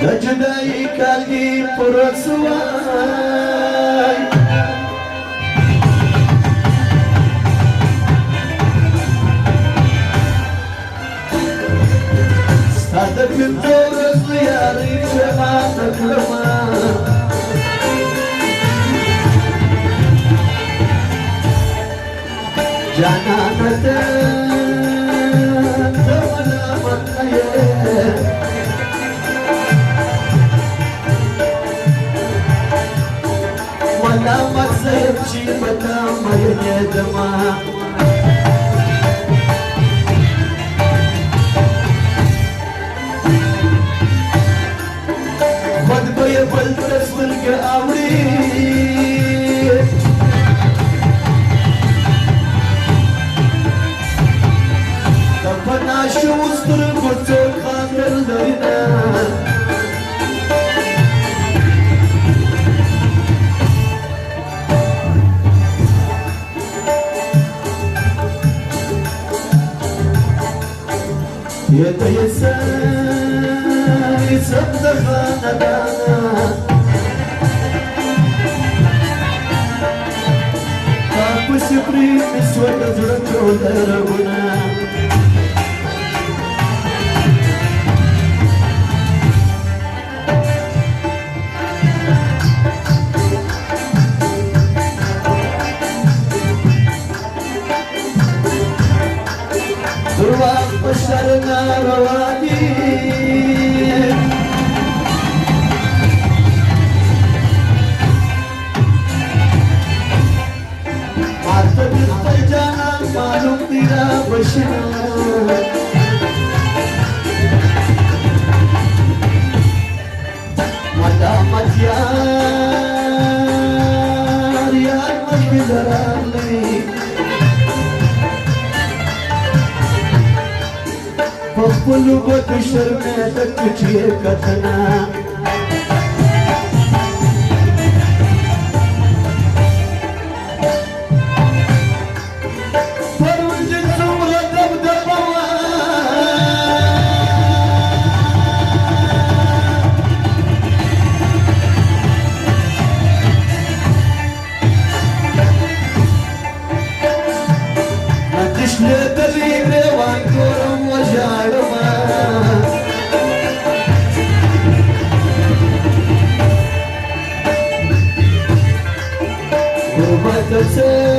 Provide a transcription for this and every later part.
لجداي كالي برسواي ستادك الدور زياري شماتك لما جانانة تمنى مطيئ ولا ما تصير شي متى ما يدمع خد بيا بلتس والقى أوري تبنا شو وسطر بطل خاطر لينا يتيسر يصدق ندانا كاكو سبري مسود زرقو دربنا درواق بشرنا روادي معتب الطيجانا معلوم بلا بشر مدامت يار يار مجبزرالي فخلو بكشر ميتك تجيه كتنا فرول جنسو لدب دبوا مدش لدليل وانكرم وجارما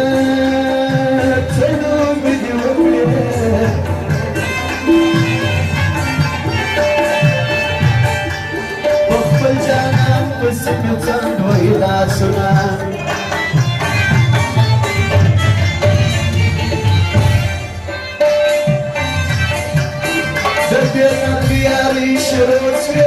وبتسك سنو بديوكي بخبل جانم بسم يوزان وإلى سنان دبينا بياري شروسي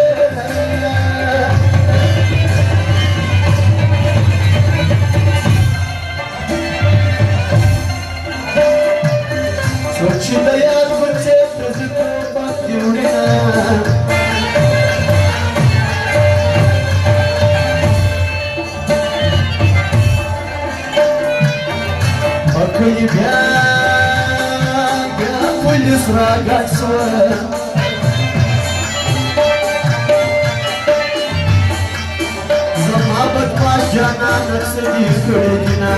سوچي ديار بچه تزدو باقيونينا أكي بيان كل سراغات سوى زمابت ما جانا نرسدي كردنا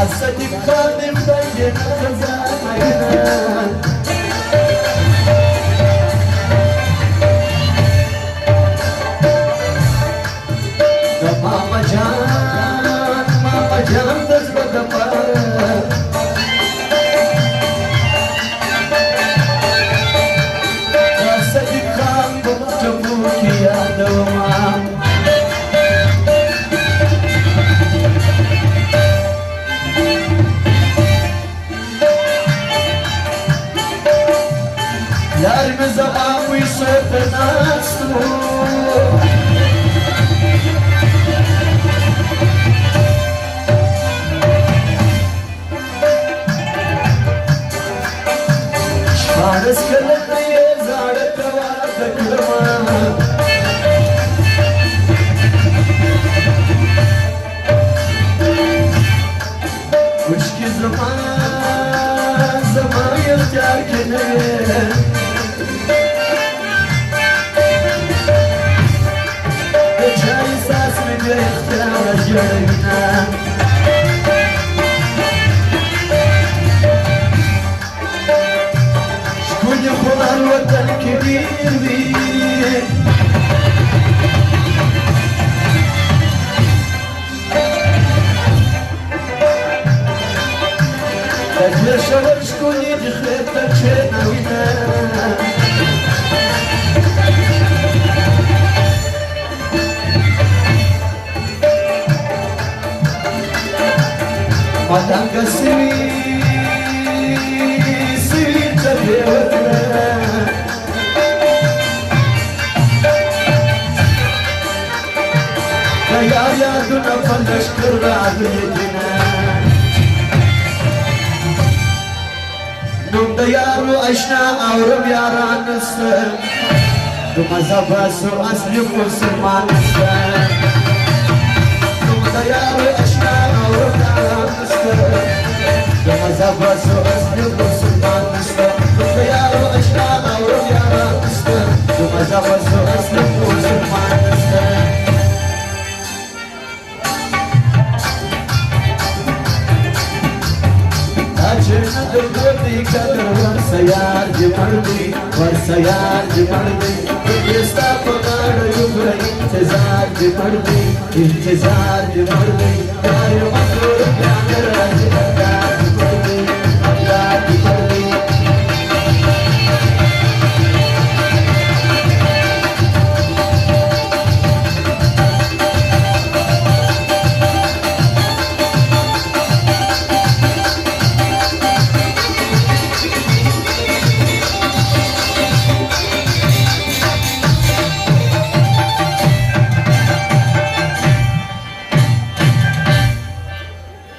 صدق خادم بين خزاننا ماما جان دز بدمار صدق خان بمجموك يا دوام یار مزبان ویسوت ناستو شپارس کلنه یې زاړه واده کړمه وشکې زما اختیار کې نه یې د چا احساس مې بې اختیاره جوړوي نه ښکلي خو هر وطن کې ډېر وي شور ښکلي د خیر ته کښېنوینه مدنګه سوي ټپې وکړه د یار یادونه په لښکر راغلي دینه نوم د یارو اشنا اورم یاران نسته د مذهب سو اصلي مسلمان نسته نوم د یارو اشنا اورم یاران نسته د مذهب سو اصلي مسلمان نسته نوم د یارو اشنا اورم یاران نسته د مذهب سو اصلي مسلمان نسته جنت ګوتې قدر ورسیار دې مړ دی ورسیار دې مړ دی دې ستا په غاړه یو انتظار دې مړ دی انتظار دې مړ دی یار یو مطلوب بیا نه راځي